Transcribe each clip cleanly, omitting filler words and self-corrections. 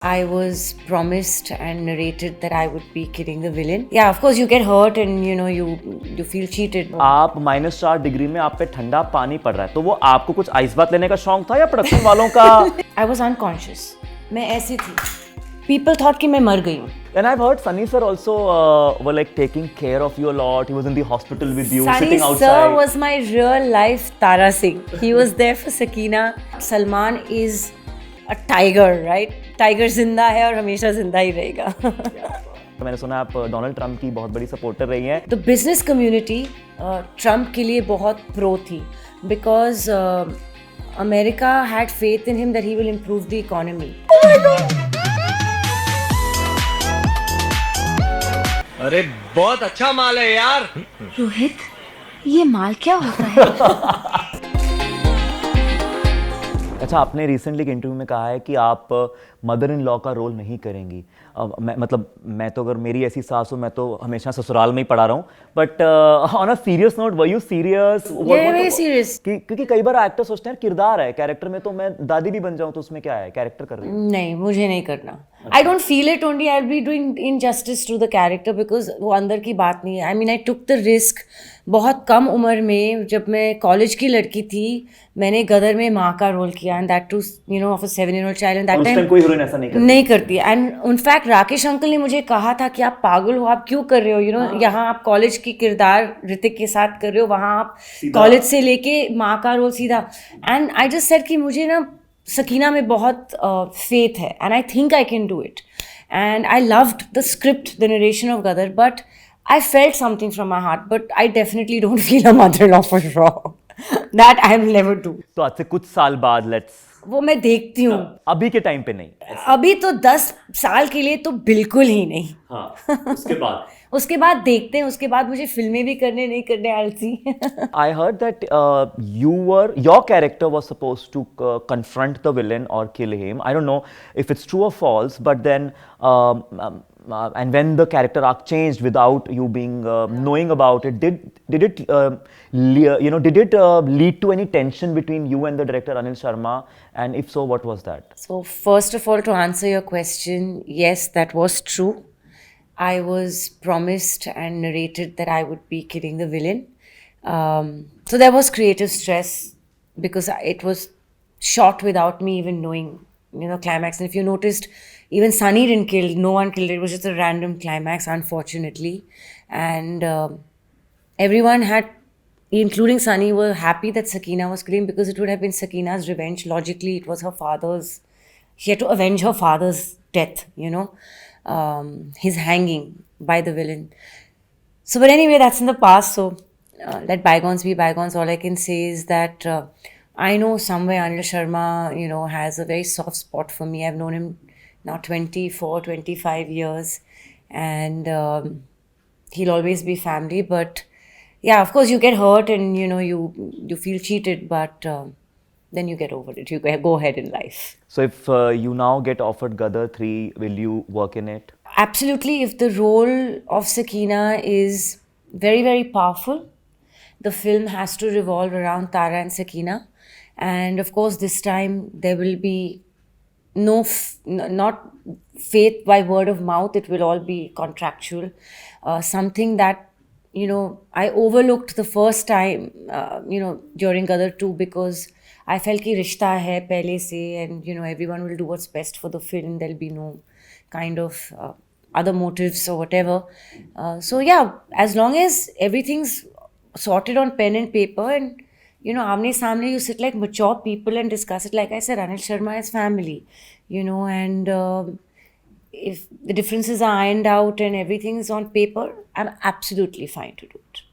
I was promised and narrated that I would be killing the villain. Yeah, of course you get hurt and you feel cheated. आप -4 degree में आप पे ठंडा पानी पड़ रहा है, तो वो आपको कुछ आइस बात लेने का शौक था या प्रोडक्शन वालों का? I was unconscious. मैं ऐसी थी. People thought कि मैं मर गई हूँ. And I've heard Sunny sir also were like taking care of you a lot. He was in the hospital with you, Sunny sitting outside. sir was my real life Tara Singh. He was there for Sakina. Salman is a tiger, right? Tiger जिंदा है और हमेशा जिंदा ही रहेगा. तो मैंने सुना आप डोनाल्ड ट्रंप की बहुत बड़ी सपोर्टर रही हैं. The business community ट्रम्प के लिए बहुत प्रो थी because America had faith in him that he will improve the economy. अरे बहुत अच्छा माल है यार. रोहित, ये माल क्या होता है? अच्छा, आपने रिसेंटली एक इंटरव्यू में कहा है कि आप मदर इन लॉ का रोल नहीं करेंगी. मैं तो अगर मेरी ऐसी सास हो, मैं तो हमेशा ससुराल में ही पड़ा रहा हूँ. But on a serious note, were you serious? Very serious. क्योंकि कई बार एक्टर सोचते हैं किरदार है, कैरेक्टर में तो मैं दादी भी बन जाऊँ तो उसमें क्या है, कैरेक्टर कर रही हूँ. नहीं, मुझे नहीं करना. I don't feel it only. I'll be doing injustice to the character because वो अंदर की बात नहीं है. I mean, I took the risk. बहुत कम उम्र में, जब मैं कॉलेज की लड़की थी, मैंने गदर में माँ का रोल किया and that too, of a 7-year-old child. And that time कोई हीरोइन ऐसा नहीं करती. एंड इनफैक्ट राकेश अंकल ने मुझे कहा था कि आप पागल हो, आप क्यों कर रहे हो, यहाँ आप कॉलेज की किरदार ऋतिक के साथ कर रहे हो, वहाँ आप कॉलेज से लेके माँ का रोल सीधा. एंड आई जस्ट सेड कि मुझे ना सकीना में बहुत फेथ है and I think I can do it. And I loved the script, the narration of Gadar, but I felt something from my heart, but I definitely don't feel a mother-in-law for sure. That I will never do. तो आज से कुछ साल बाद let's, वो मैं देखती हूँ. अभी के टाइम पे नहीं. अभी तो 10 साल के लिए तो बिल्कुल ही नहीं. हाँ, उसके बाद उसके बाद देखते हैं. उसके बाद मुझे फिल्में भी करने नहीं करने, I'll see. I heard that your character was supposed to confront the villain or kill him. I don't know if it's true or false, but then and when the character arc changed without you being knowing about it, did it lead to any tension between you and the director Anil Sharma? And if so, what was that? So first of all, to answer your question, yes, that was true. I was promised and narrated that I would be killing the villain. So there was creative stress because it was shot without me even knowing, climax. And if you noticed, even Sunny didn't kill, no one killed it. It was just a random climax, unfortunately. And everyone had, including Sunny, were happy that Sakina was killing because it would have been Sakina's revenge. Logically, it was her father's. She had to avenge her father's death, his hanging by the villain. So, but anyway, that's in the past. So, let bygones be bygones. All I can say is that I know somewhere Anil Sharma, has a very soft spot for me. I've known him now 24, 25 years. And he'll always be family. But yeah, of course, you get hurt and, you feel cheated. But then you get over it. You go ahead in life. So if you now get offered Gadar 3, will you work in it? Absolutely. If the role of Sakina is very, very powerful, the film has to revolve around Tara and Sakina. And of course, this time there will be not faith by word of mouth. It will all be contractual. Something that, I overlooked the first time, during Gadar 2 because I felt कि रिश्ता है पहले से and everyone will do what's best for the film. There'll be no kind of other motives or whatever. So yeah, as long as everything's sorted on pen and paper and आमने सामने, you sit like mature people and discuss it. Like I said, Anil Sharma is family, and if the differences are ironed out and everything is on paper, I'm absolutely fine to do it.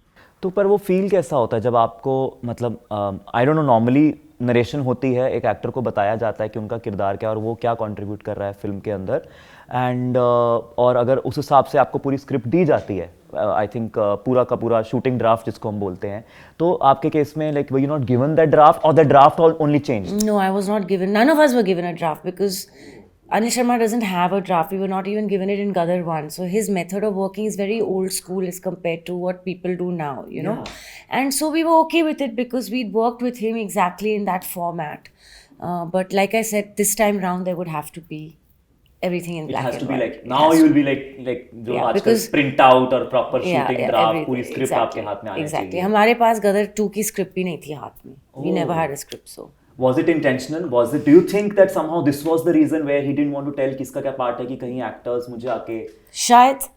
तो पर वो feel कैसा होता है जब आपको, मतलब आई don't no, normally narration होती है, एक एक्टर को बताया जाता है कि उनका किरदार क्या और वो क्या कंट्रीब्यूट कर रहा है फिल्म के अंदर, एंड और अगर उस हिसाब से आपको पूरी स्क्रिप्ट दी जाती है, आई थिंक पूरा का पूरा शूटिंग ड्राफ्ट जिसको हम बोलते हैं, तो आपके केस में like were you not given that draft और the draft only changed? No, I was not given. None of us were given a draft because Anil Sharma doesn't have a draft. We were not even given it in Gadar 1. So his method of working is very old school as compared to what people do now, And so we were okay with it because we'd worked with him exactly in that format. But like I said, this time round there would have to be everything in It black has and to be white. like It now has you'll to be like जो Yeah, आजकल because- print out और proper yeah, shooting yeah, draft everything, पूरी script exactly, आपके हाथ में आनी exactly. चाहिए. हमारे पास गदर 2 की स्क्रिप्ट भी नहीं थी हाथ में. We Oh. never had a script, so. Was it intentional? Was it? Do you think that somehow this was the reason where he didn't want to tell किसका क्या पार्ट है कि कहीं एक्टर्स मुझे आके शायद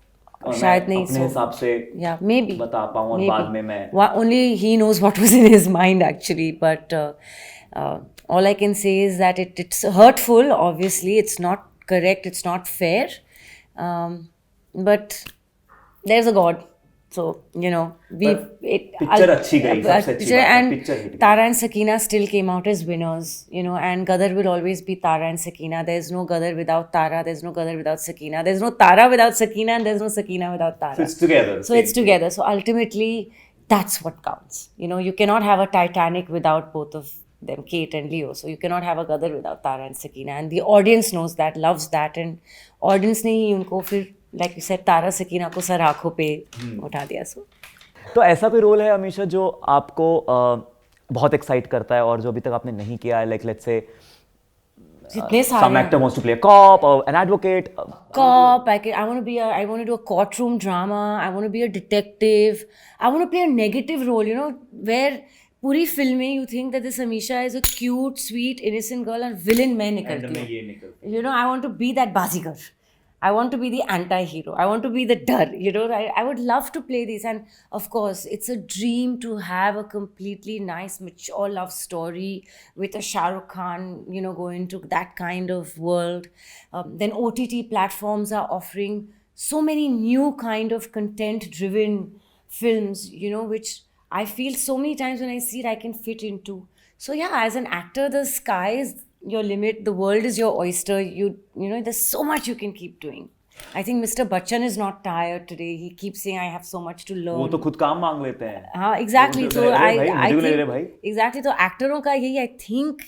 और शायद मैं नहीं. अपने so हिसाब से yeah, maybe बता पाऊँ और maybe. बाद में मैं Only he knows what was in his mind actually, but all I can say is that it's hurtful. Obviously, it's not correct. It's not fair. But there's a God, so we picture अच्छी गई, सबसे अच्छी बात है, and picture hit गई. Tara and Sakina still came out as winners, and Gadar will always be Tara and Sakina. There's no Gadar without Tara. There's no Gadar without Sakina. There's no Tara without Sakina, and there's no Sakina without Tara. So it's together. So it's together. So ultimately, that's what counts. You cannot have a Titanic without both of them, Kate and Leo. So you cannot have a Gadar without Tara and Sakina. And the audience knows that, loves that. And audience ने ही उनको फिर, like you said, Tara Sakina को sir आँखों पे उठा दिया. So तो ऐसा कोई रोल है अमीशा जो आपको बहुत एक्साइट करता है और जो अभी तक आपने नहीं किया है, लाइक लेट्स से जितने some सारे actor wants to play a cop or an advocate. cop, I want to do a courtroom drama, I want to be a detective, I want to play a negative role, where पूरी film में you think that this Amisha is a cute, sweet, innocent girl and villain मैं निकलती हूँ. I want to be that Baazigar. I want to be the anti-hero. I want to be the dar. I would love to play this. And of course, it's a dream to have a completely nice, mature love story with a Shah Rukh Khan, go into that kind of world. Then OTT platforms are offering so many new kind of content-driven films, which I feel so many times when I see it, I can fit into. So yeah, as an actor, the sky is your limit, the world is your oyster. There's so much you can keep doing. I think Mr. Bachchan is not tired today. He keeps saying I have so much to learn. वो तो खुद काम मांग लेते हैं. हाँ, exactly. So I think exactly. So actors का यही, I think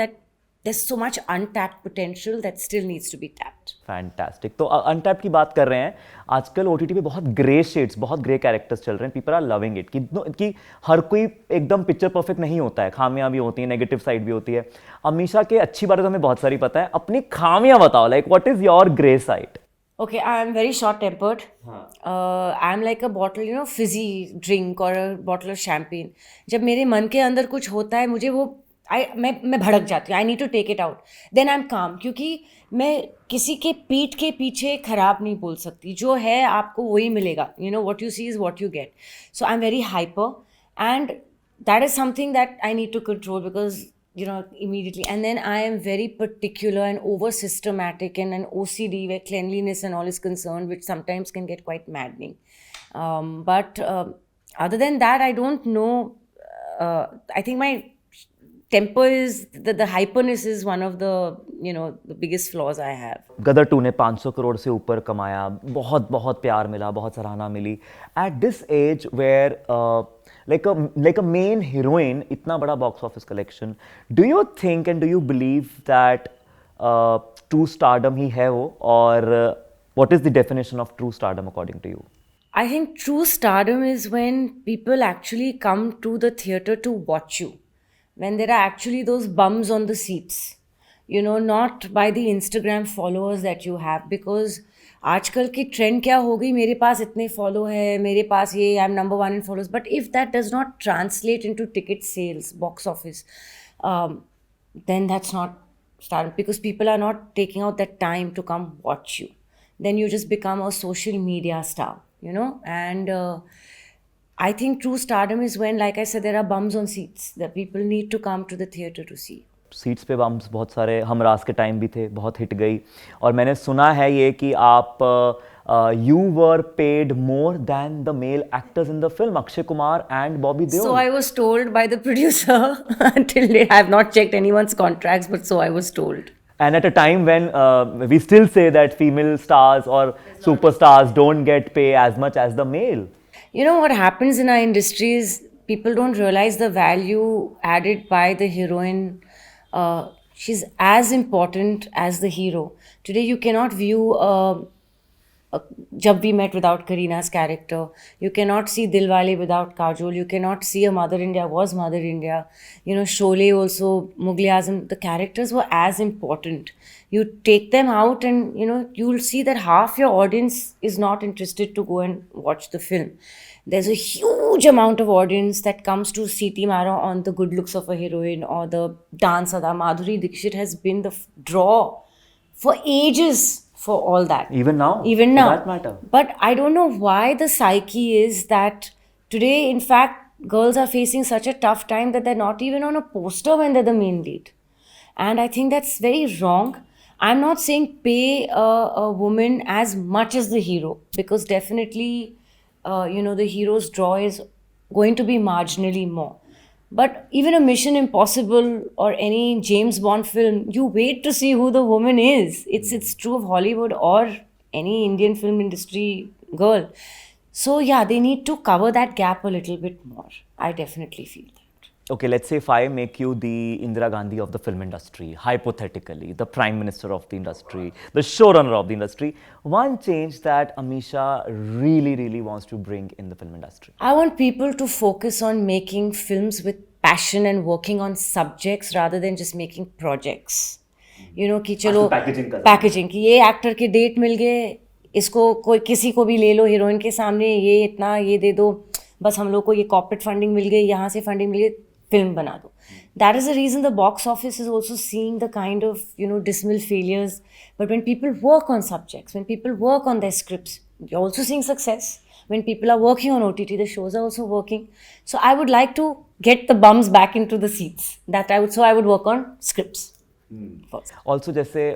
that there's so much untapped potential that still needs to be tapped. Fantastic. तो अनटैप्ड की बात कर रहे हैं. आजकल OTT पे बहुत ग्रे शेड्स, बहुत ग्रे कैरेक्टर्स चल रहे हैं. पीपल आर लविंग इट कि हर कोई एकदम पिक्चर परफेक्ट नहीं होता है. खामियां भी होती हैं, नेगेटिव साइड भी होती है. अमीशा के अच्छी बातें तो हमें बहुत सारी पता है. अपनी खामियां बताओ, like what is your grey side? Okay, I'm very short-tempered. I'm like a bottle, fizzy drink or a bottle of champagne. जब मेरे मन के अंदर कुछ होता है, मुझे वो मैं भड़क जाती हूँ. I need to take it out. Then I am calm, क्योंकि मैं किसी के पीठ के पीछे खराब नहीं बोल सकती. जो है आपको वही मिलेगा. What you see is what you get. So I am very hyper and that is something that I need to control because, immediately. And then I am very particular and over systematic and an OCD where cleanliness and all is concerned, which sometimes can get quite maddening. But other than that, I don't know. I think my temper is, the hyperness is one of the, the biggest flaws I have. गदर 2 ने 500 करोड़ से ऊपर कमाया. बहुत बहुत प्यार मिला, बहुत सराहना मिली. At this age where like a main heroine, इतना बड़ा box office collection, do you think and do you believe that true stardom ही है वो, और what is the definition of true stardom according to you? I think true stardom is when people actually come to the theatre to watch you. When there are actually those bums on the seats, not by the Instagram followers that you have, because आजकल की trend क्या हो गई, मेरे पास इतने follow है, मेरे पास ये, I am number 1 in followers. But if that does not translate into ticket sales, box office, then that's not stardom, because people are not taking out that time to come watch you. Then you just become a social media star, and I think true stardom is when, like I said, there are bums on seats that people need to come to the theatre to see. Seats पे bumps बहुत सारे, हमराज के time भी थे, बहुत hit गई. और मैंने सुना है ये कि आप you were paid more than the male actors in the film, Akshay Kumar and Bobby Deol. So I was told by the producer. Until date, I have not checked anyone's contracts, but so I was told. And at a time when we still say that female stars or superstars don't get paid as much as the male. What happens in our industry is people don't realize the value added by the heroine. She's as important as the hero. Today you cannot view Jab We Met without Kareena's character. You cannot see Dilwale without Kajol. You cannot see a Mother India was Mother India. You know, Sholay also, Mughal Azam, the characters were as important. You take them out and, you know, you'll see that half your audience is not interested to go and watch the film. There's a huge amount of audience that comes to Siti Mara on the good looks of a heroine or the dance of Madhuri Dixit has been the draw for ages for all that. Even now? Even For now. that matter. But I don't know why the psyche is that today, in fact, girls are facing such a tough time that they're not even on a poster when they're the main lead. And I think that's very wrong. I'm not saying pay a woman as much as the hero, because definitely, you know, the hero's draw is going to be marginally more. But even a Mission Impossible or any James Bond film, you wait to see who the woman is. It's true of Hollywood or any Indian film industry girl. So yeah, they need to cover that gap a little bit more. I definitely feel that. Okay, let's say if I make you the Indira Gandhi of the film industry, hypothetically, the prime minister of the industry, the showrunner of the industry, one change that Amisha really, really wants to bring in the film industry. I want people to focus on making films with passion and working on subjects rather than just making projects. You know कि चलो packaging कि ये actor के date मिल गए, इसको कोई किसी को भी ले लो हीरोइन के सामने, ये इतना ये दे दो, बस हम लोग को ये कॉर्पोरेट फंडिंग मिल गई, यहाँ से फंडिंग मिल गई, फिल्म बना दो. That is the reason the box office is also seeing the kind of, you know, dismal failures. But when people work on subjects, when people work on their scripts, you're also seeing success. When people are working on OTT, the shows are also working. So I would like to get the bums back into the seats. So I would work on scripts. First. Also, जैसे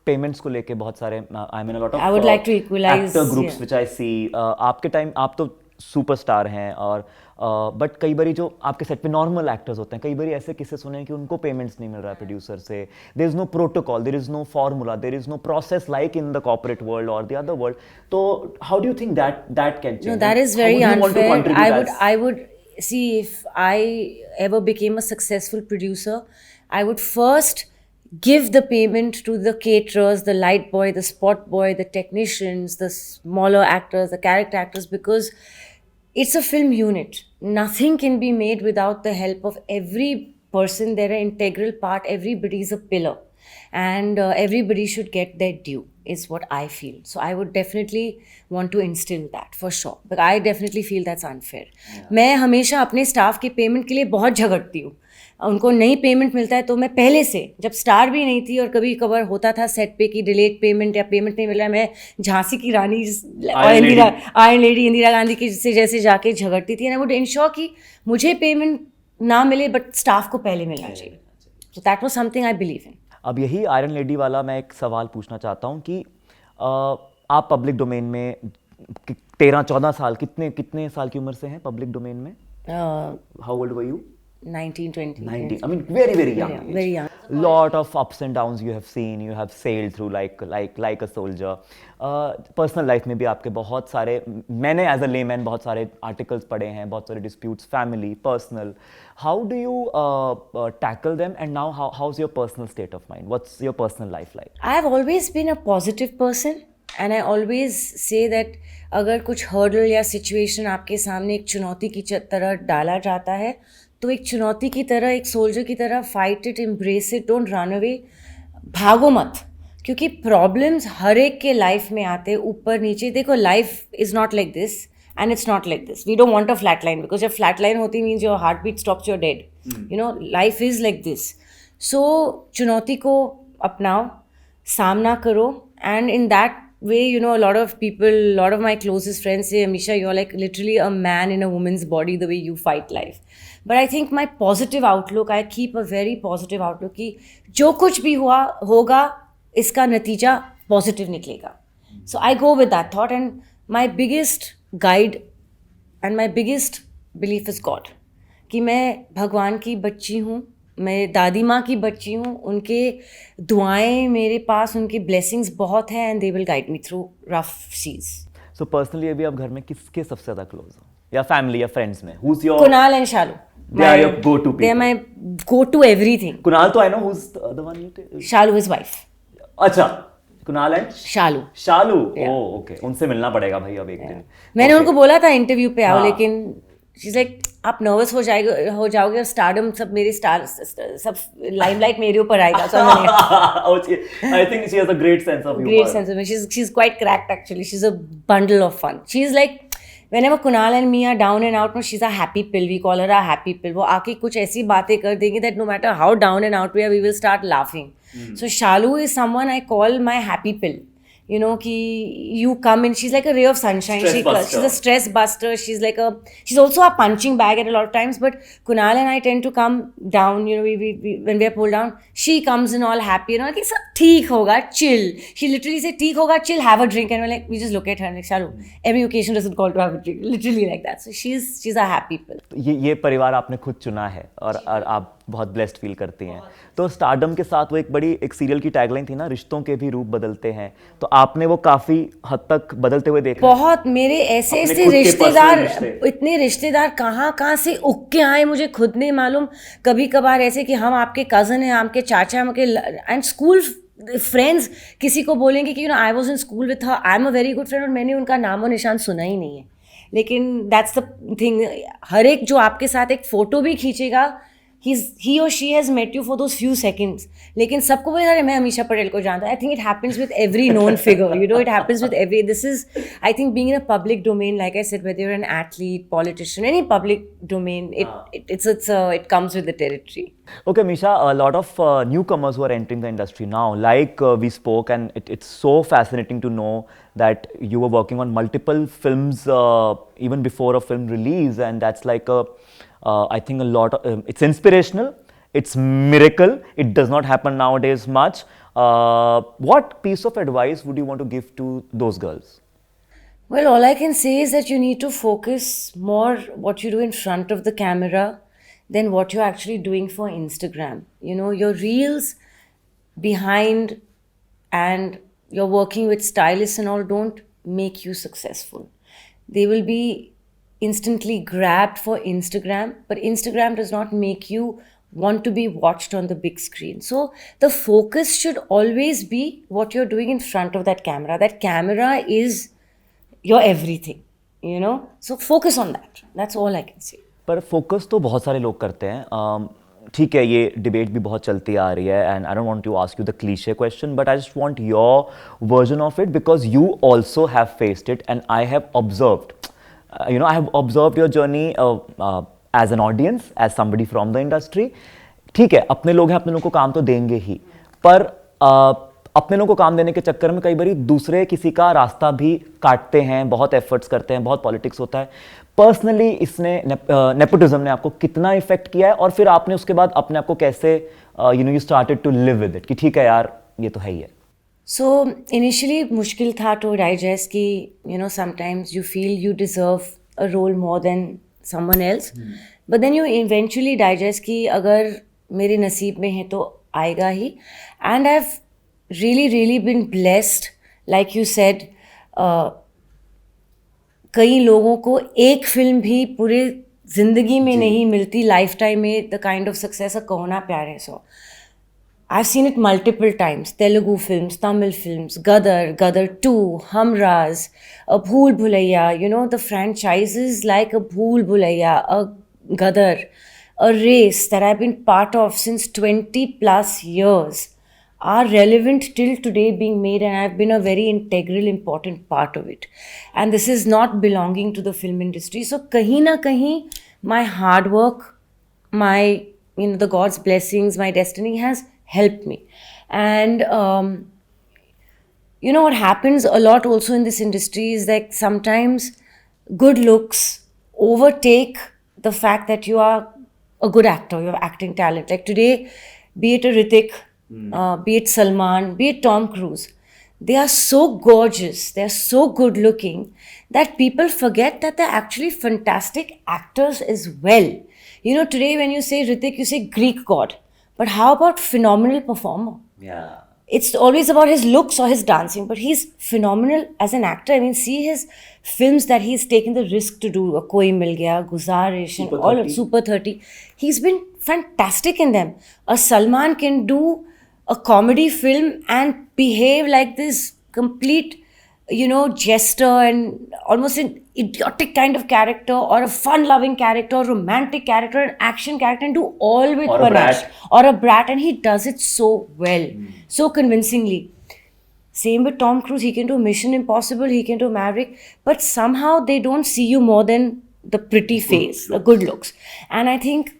payments को लेके बहुत सारे I mean a lot of I would like to equalize, actor groups yeah. which I see. आपके time आप तो superstar हैं और बट कई बारी जो आपके सेट पे नॉर्मल एक्टर्स होते हैं, कई बारी ऐसे किस्से सुने हैं कि उनको पेमेंट्स नहीं मिल रहा है प्रोड्यूसर से. There is no protocol, there is no formula, there is no process like in the corporate world और द अदर वर्ल्ड. तो how do you think that can change? No, that is very unfair. I would see, if I ever became a successful producer, I would first give the payment to the caterers, the light boy, the spot boy, the technicians, the smaller actors, the character actors, because it's a film unit. Nothing can be made without the help of every person. They're an integral part. Everybody is a pillar. And everybody should get their due, is what I feel. So I would definitely want to instill that, for sure. But I definitely feel that's unfair. मैं हमेशा अपने staff के payment के लिए बहुत झगड़ती हूँ. उनको नहीं पेमेंट मिलता है तो मैं पहले से, जब स्टार भी नहीं थी और कभी कभार होता था सेट पे कि डिलेड पेमेंट या पेमेंट नहीं मिल रहा है, मैं झांसी की रानी आयरन लेडी इंदिरा गांधी की से जैसे जाके झगड़ती थी. एंड आई वुड इंश्योर कि मुझे पेमेंट ना मिले बट स्टाफ को पहले मिलना चाहिए. So that was something I believe in. अब यही आयरन लेडी वाला मैं एक सवाल पूछना चाहता हूँ कि आप पब्लिक डोमेन में 13-14 साल, कितने साल की उम्र से हैं पब्लिक डोमेन में? How old were you? 19, 20. 19. I mean, very, very young. Very young. Lot of ups and downs you have seen. You have sailed through like a soldier. Personal life में भी आपके बहुत सारे, मैंने as a layman बहुत सारे articles पढ़े हैं, बहुत सारे disputes, family, personal. How do you tackle them? And now, how's your personal state of mind? What's your personal life like? I have always been a positive person, and I always say that अगर कुछ hurdle या situation आपके सामने एक चुनौती की तरह डाला जाता है, तो एक चुनौती की तरह, एक सोल्जर की तरह fight it, embrace it, don't run away, भागो मत. क्योंकि प्रॉब्लम्स हर एक के लाइफ में आते, ऊपर नीचे. देखो, life is not like this and it's not like this. We don't want a flat line, because जब फ्लैट लाइन होती means your heart beat stops, you're dead. You know, life is like this. So चुनौती को अपनाओ, सामना करो, and in that way, you know, a lot of my closest friends say, Amisha, you're like literally a man in a woman's body, the way you fight life. But I think my positive outlook, I keep a very positive outlook कि जो कुछ भी हुआ होगा, इसका नतीजा positive निकलेगा. So I go with that thought, and my biggest guide and my biggest belief is God. कि मैं भगवान की बच्ची हूँ, मैं दादी माँ की बच्ची हूँ, उनके दुआएं मेरे पास, उनकी ब्लेसिंग्स बहुत हैं, and they will guide me through rough seas. So personally अभी आप घर में किसके सबसे ज़्यादा क्लोज हो, या फैमिली या फ्रेंड्स में? Who's your? Kunal and Shalu. They are your go-to people. They are my go-to everything. Kunal तो I know, who's the one you take? Shalu, his wife. अच्छा, Kunal and Shalu. Shalu, oh okay, उनसे मिलना पड़ेगा भाई अब एक दिन। मैंने उनको बोला था इंटरव्यू पे आओ, हाँ। लेकिन शी इज लाइक आप नर्वस हो जाओगे और स्टारडम सब मेरे स्टार सब लाइमलाइट मेरे ऊपर आएगा। So I think she has a great sense of humor. great sense of humor. She's quite cracked actually. She's a bundle of fun. She's like whenever Kunal and me are down and out, no, she's a happy pill. We call her a happy pill. वो आके कुछ ऐसी बातें कर देंगी that no matter how down and out we are, we will start laughing. So Shalu is someone I call my happy pill. You know, ki you come in, she's like a ray of sunshine. She's a stress buster. She's also a punching bag at a lot of times. But Kunal and I tend to come down. You know, we when we are pulled down, she comes in all happy. You know, like sab theek hoga, chill. She literally said, "Theek hoga, chill, have a drink." And we're like, we just look at her and like, Shalu, every occasion doesn't call to have a drink. Literally like that. So she's a happy pill. ये परिवार आपने खुद चुना है और आप बहुत blessed feel करती हैं। तो स्टारडम के साथ वो एक सीरियल की टैगलाइन थी ना, रिश्तों के भी रूप बदलते हैं, तो आपने वो काफी हद तक बदलते हुए देखा। बहुत मेरे ऐसे रिश्तेदार, इतने रिश्तेदार कहाँ से उग के आए मुझे खुद नहीं मालूम। कभी कभार ऐसे कि हम आपके कजन हैं, आपके चाचा हैं, आपके एंड स्कूल फ्रेंड्स किसी को बोलेंगे कि you know I was in school with her, I am a very good friend, और मैंने उनका नामो निशान सुना ही नहीं है। लेकिन दैट्स द थिंग, हर एक जो आपके साथ एक फ़ोटो भी खींचेगा, he or she has met you for those few seconds. लेकिन सबको बोले अरे मैं अमीषा पटेल को जानता हूँ. I think it happens with every known figure. You know, it happens with every. This is, I think, being in a public domain, like I said, whether you're an athlete, politician, any public domain, it comes with the territory. Okay, Misha, a lot of newcomers who are entering the industry now, like we spoke, and it's so fascinating to know that you were working on multiple films even before a film release, and that's like I think a lot of, it's inspirational, it's miracle, it does not happen nowadays much. What piece of advice would you want to give to those girls? Well, all I can say is that you need to focus more what you do in front of the camera than what you're actually doing for Instagram. You know, your reels behind and you're working with stylists and all don't make you successful. They will be instantly grabbed for Instagram, but Instagram does not make you want to be watched on the big screen. So the focus should always be what you're doing in front of that camera. That camera is your everything, you know? So focus on that. That's all I can say. पर focus तो बहुत सारे लोग करते हैं। ठीक है, ये डिबेट भी बहुत चलती आ रही है, and I don't want to ask you the cliche question, but I just want your version of it, because you also have faced it and I have observed, you know, I have observed your journey as an audience, as somebody from the industry. ठीक है, अपने लोग हैं, अपने लोग को काम तो देंगे ही, पर अपने लोग को काम देने के चक्कर में कई बार दूसरे किसी का रास्ता भी काटते हैं, बहुत एफर्ट्स करते हैं, बहुत पॉलिटिक्स होता है। पर्सनली इसने नेपोटिज्म ने आपको कितना इफेक्ट किया है, और फिर आपने उसके बाद अपने आप को कैसे you know you started to live with it कि ठीक है यार, ये तो है ही है। So initially मुश्किल था to digest कि you know sometimes you feel you deserve a role more than someone else, but then you eventually digest कि अगर मेरे नसीब में है तो आएगा ही, and I've really been blessed, like you said, कई लोगों को एक फिल्म भी पूरे जिंदगी में नहीं मिलती, लाइफ टाइम में the kind of success a कहो ना प्यारे सो। I've seen it multiple times. Telugu films, Tamil films, Gadar 2, Humraz, a Bhool Bhulaiya, you know, the franchises like a Bhool Bhulaiya, a Gadar, a Race that I've been part of since 20 plus years are relevant till today being made, and I've been a very integral, important part of it. And this is not belonging to the film industry. So kahin na kahin, my hard work, my, you know, the God's blessings, my destiny has helped me. And you know what happens a lot also in this industry is that sometimes good looks overtake the fact that you are a good actor, you have acting talent. Like today, be it a Hrithik, be it Salman, be it Tom Cruise, they are so gorgeous, they are so good looking that people forget that they're actually fantastic actors as well. You know, today when you say Hrithik, you say Greek god. But how about phenomenal performer? Yeah. It's always about his looks or his dancing, but he's phenomenal as an actor. I mean, see his films that he's taken the risk to do. Koi Mil Gaya, Guzarish, and all of Super 30. He's been fantastic in them. A Salman can do a comedy film and behave like this complete, jester and almost an idiotic kind of character, or a fun-loving character, or romantic character, an action character, and do all with Or a panache. brat. Or a brat, and he does it so well, so convincingly. Same with Tom Cruise. He can do Mission Impossible, he can do Maverick, but somehow they don't see you more than the pretty face, the good looks. And I think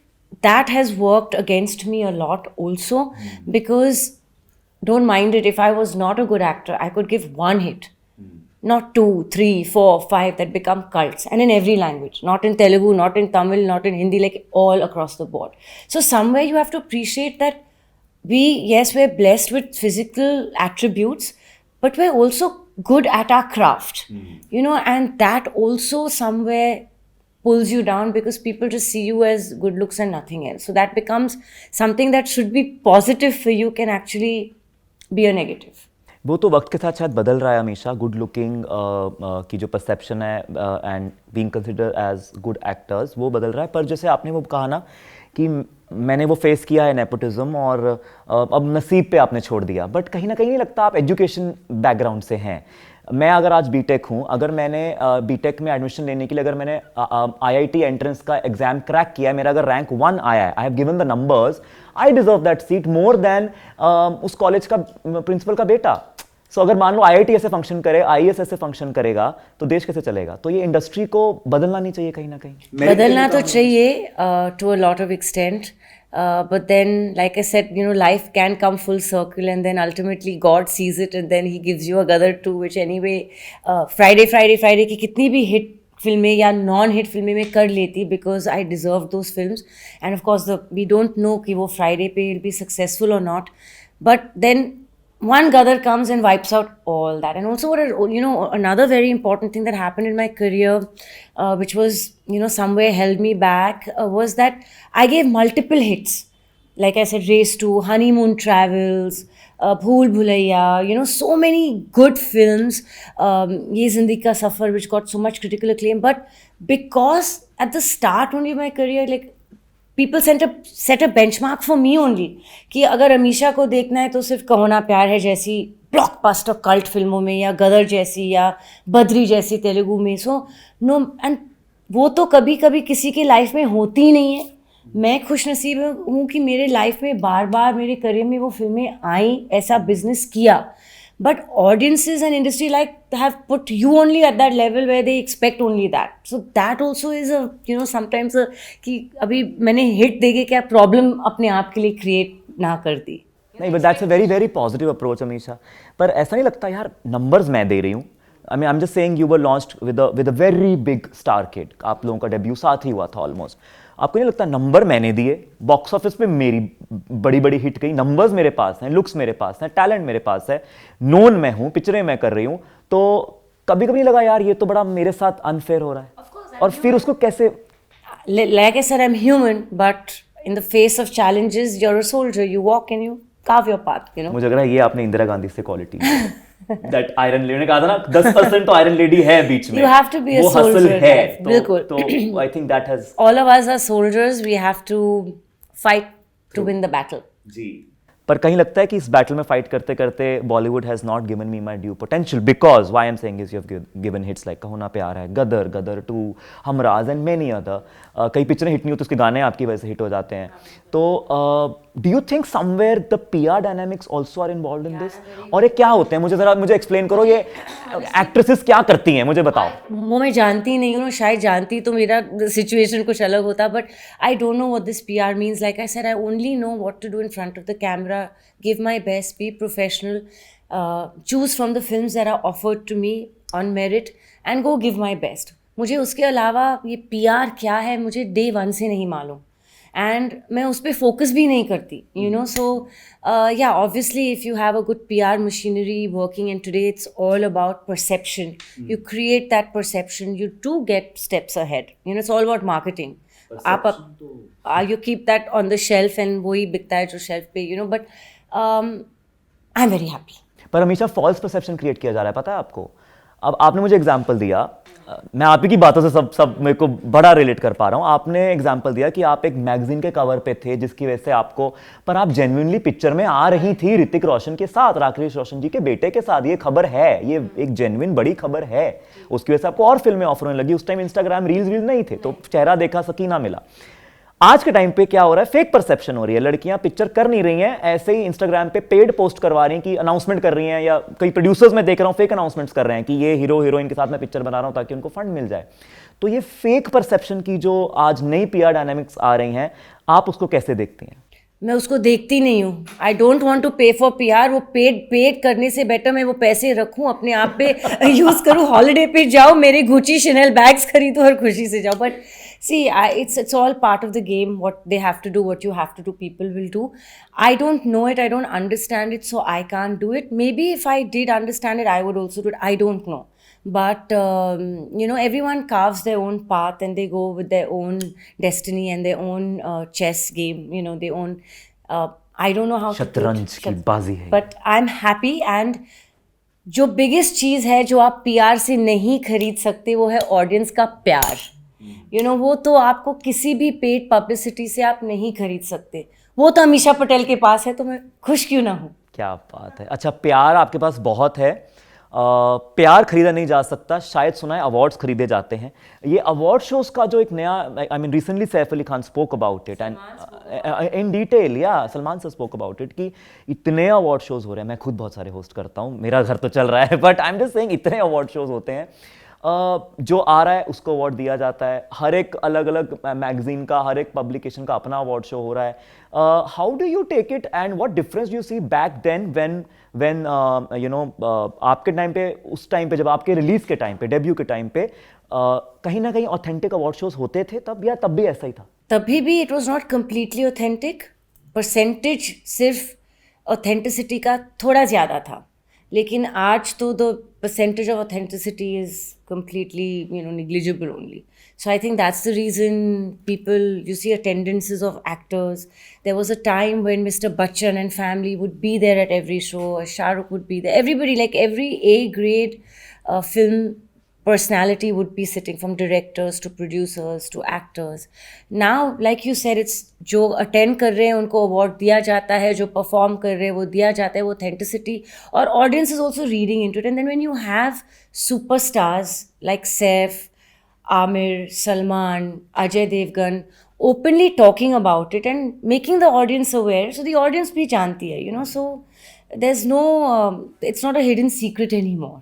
that has worked against me a lot also, because don't mind it, if I was not a good actor, I could give one hit. Not 2, 3, 4, 5 that become cults, and in every language, not in Telugu, not in Tamil, not in Hindi, like all across the board. So somewhere you have to appreciate that we're blessed with physical attributes, but we're also good at our craft, and that also somewhere pulls you down, because people just see you as good looks and nothing else. So that becomes something that should be positive for you, can actually be a negative. वो तो वक्त के साथ शायद बदल रहा है हमेशा, गुड लुकिंग की जो परसेप्शन है and being considered as good actors वो बदल रहा है। पर जैसे आपने वो कहा ना कि मैंने वो फेस किया है नेपोटिज्म, और अब नसीब पे आपने छोड़ दिया, बट कहीं ना कहीं नहीं लगता आप एजुकेशन बैकग्राउंड से हैं। मैं अगर आज बीटेक हूँ, अगर मैंने बीटेक में एडमिशन लेने के लिए अगर मैंने आईआईटी एंट्रेंस का एग्जाम क्रैक किया है, मेरा अगर रैंक 1 आया है, I have given the numbers, I deserve that seat more than उस कॉलेज का प्रिंसिपल का बेटा। सो अगर मान लो आईआईटी ऐसे फंक्शन करे, आईएएस ऐसे फंक्शन करेगा, तो देश कैसे चलेगा? तो ये इंडस्ट्री को बदलना नहीं चाहिए कहीं ना कहीं? बदलना तो चाहिए to a lot of extent, but then, like I said, life can come full circle, and then ultimately God sees it, and then He gives you a Gadar 2, which anyway, Friday की कितनी भी hit फिल्में या non hit फिल्में में कर लेती, because I deserve those films, and of course we don't know कि वो फ्राइडे पे विल बी सक्सेसफुल और not, but then one Gadar comes and wipes out all that. And also, another very important thing that happened in my career, which was, somewhere held me back, was that I gave multiple hits. Like I said, Race 2, Honeymoon Travels, Bhool Bhulaiya, so many good films. Ye Zindagi Ka Safar, which got so much critical acclaim. But because at the start only of my career, like, people set a benchmark for me only, कि अगर अमीशा को देखना है तो सिर्फ कहो ना प्यार है जैसी ब्लॉकबस्टर कल्ट फिल्मों में, या गदर जैसी, या बद्री जैसी तेलुगु में. सो नो, एंड वो तो कभी कभी किसी की लाइफ में होती ही नहीं है. मैं खुश नसीब हूँ कि मेरे लाइफ में बार बार मेरे करियर में वो फिल्में आई, ऐसा बिजनेस किया. But audiences and industry have put you only at that level where they expect only that. So that also is sometimes कि अभी मैंने hit देके क्या problem अपने आप के लिए create ना कर दी. नहीं, but that's a very very positive approach Amisha. पर ऐसा नहीं लगता यार, numbers मैं दे रही हूँ. I mean, I'm just saying you were launched with a very big star kid. आप लोगों का डेब्यू साथ ही हुआ था ऑलमोस्ट. आपको नहीं लगता नंबर मैंने दिए, बॉक्स ऑफिस पे मेरी बड़ी बड़ी हिट गई, नंबर्स मेरे पास हैं, लुक्स मेरे पास हैं, टैलेंट मेरे पास है, नोन मैं हूँ, पिक्चरें मैं कर रही हूँ, तो कभी कभी लगा यार ये तो बड़ा मेरे साथ अनफेयर हो रहा है. और फिर उसको कैसे, like I said, I'm human, but in the face of challenges, you're a soldier. You walk and you carve your path. मुझे लग रहा है ये आपने इंदिरा गांधी से क्वालिटी दैट आयरन लेडी ने कहा था ना, 10% तो आयरन लेडी है बीच में. You have to be a soldier. है बिल्कुल. तो I think that has, all of us are soldiers. We have to fight to win the battle. जी. पर कहीं लगता है कि इस बैटल में फाइट करते करते Bollywood has not given me my due potential, because why I am saying is you have given hits like कहो ना प्यार है, गदर, गदर 2, हमराज एंड मेनी अदर. कई पिक्चरें हिट नहीं होती, उसके गाने आपकी वजह से हिट हो जाते हैं. तो do you think somewhere the PR dynamics also are involved in this? और ये क्या होते हैं, मुझे एक्सप्लेन करो, ये एक्ट्रेसेस क्या करती हैं, मुझे बताओ. वो मैं जानती नहीं हूँ, शायद जानती तो मेरा सिचुएशन कुछ अलग होता, but I don't know what this PR means. Like I said, I only know what to do in front of the camera, give my best, be professional, choose from the films that are offered to me on merit and go give my best. मुझे उसके अलावा ये PR क्या है मुझे day one से नहीं मालूम, and मैं उस पर focus भी नहीं करती, so yeah, obviously if you have a good PR machinery working, and today it's all about perception, you create that perception, you do get steps ahead, it's all about marketing. आप you keep that on the shelf and वही बिकता है जो shelf पे, but I'm very happy. पर हमेशा false perception create किया जा रहा है, पता है आपको. अब आपने मुझे एग्जाम्पल दिया, मैं आप ही की बातों से सब मेरे को बड़ा रिलेट कर पा रहा हूँ। आपने एग्जाम्पल दिया कि आप एक मैगजीन के कवर पे थे जिसकी वजह से आपको, पर आप जेन्युइनली पिक्चर में आ रही थी ऋतिक रोशन के साथ, राकेश रोशन जी के बेटे के साथ। ये खबर है, ये एक जेन्युइन बड़ी खबर है। उसकी वजह से आपको और फिल्में ऑफर होने लगी। उस टाइम इंस्टाग्राम रील्स नहीं थे, तो चेहरा देखा सकीना मिला। आज के टाइम पे क्या हो रहा है, फेक परसेप्शन हो रही है। लड़कियां पिक्चर कर नहीं रही हैं, ऐसे ही इंस्टाग्राम पे पेड पोस्ट करवा रही हैं कि अनाउंसमेंट कर रही हैं, या कई प्रोड्यूसर्स मैं देख रहा हूं फेक अनाउंसमेंट्स कर रहे हैं कि ये हीरो हीरोइन के साथ मैं पिक्चर बना रहा हूं ताकि उनको फंड मिल जाए। तो ये फेक परसेप्शन की जो आज नई पीआर डायनामिक्स आ रही हैं, आप उसको कैसे देखती हैं? मैं उसको देखती नहीं हूँ। आई डोंट वॉन्ट टू पे फॉर PR। वो पेड करने से बेटर मैं वो पैसे रखूँ अपने आप पे, यूज़ करूँ, हॉलीडे पे जाओ, मेरे गुची Chanel बैग्स खरीदो और खुशी से जाओ। But see, it's all part of the game. What they have to do, what you have to do, people will do. I don't know it, I don't understand it, so I can't do it. Maybe if I did understand it, I would also do it. I don't know. But everyone carves their own path and they go with their own destiny and their own chess game. Their own. I don't know how. शतरंज की बाजी है। But I'm happy, and जो biggest चीज़ है जो आप PR से नहीं खरीद सकते वो है ऑडियंस का प्यार। वो तो आपको किसी भी पेड पब्लिसिटी से आप नहीं खरीद सकते। वो तो अमीषा पटेल के पास है, तो मैं खुश क्यों ना हूँ। क्या बात है। अच्छा, प्यार आपके पास बहुत है, प्यार खरीदा नहीं जा सकता, शायद सुना है अवार्ड्स खरीदे जाते हैं। ये अवार्ड शोज का जो एक नया, I mean recently Saif Ali Khan spoke about it and in detail, या Salman sir spoke about it, कि इतने अवार्ड शोज हो रहे हैं। मैं खुद बहुत सारे होस्ट करता हूँ, मेरा घर तो चल रहा है, but I am just saying इतने अवार्ड शोज होते हैं। जो आ रहा है उसको अवार्ड दिया जाता है। हर एक अलग अलग मैगजीन का, हर एक पब्लिकेशन का अपना अवार्ड शो हो रहा है। How do you take it and what difference do you see back then when आपके टाइम पे, उस टाइम पे जब आपके रिलीज के टाइम पे, डेब्यू के टाइम पे कहीं ना कहीं ऑथेंटिक अवार्ड शोज होते थे तब, या तब भी ऐसा ही था? तभी भी it was not completely authentic. Percentage सिर्फ ऑथेंटिसिटी का थोड़ा ज़्यादा था, लेकिन आज तो the percentage of authenticity is completely negligible only. So I think that's the reason people, you see attendances of actors. There was a time when Mr. Bachchan and family would be there at every show, Shah Rukh would be there, everybody, like every A grade film personality would be sitting, from directors to producers to actors. Now, like you said, it's जो attend कर रहे हैं उनको award दिया जाता है, जो perform कर रहे हैं वो दिया जाता है, वो authenticity, और audience is also reading into it. And then when you have superstars like Saif, Amir, Salman, Ajay Devgan openly talking about it and making the audience aware, so the audience भी जानती है, so there's no, it's not a hidden secret anymore.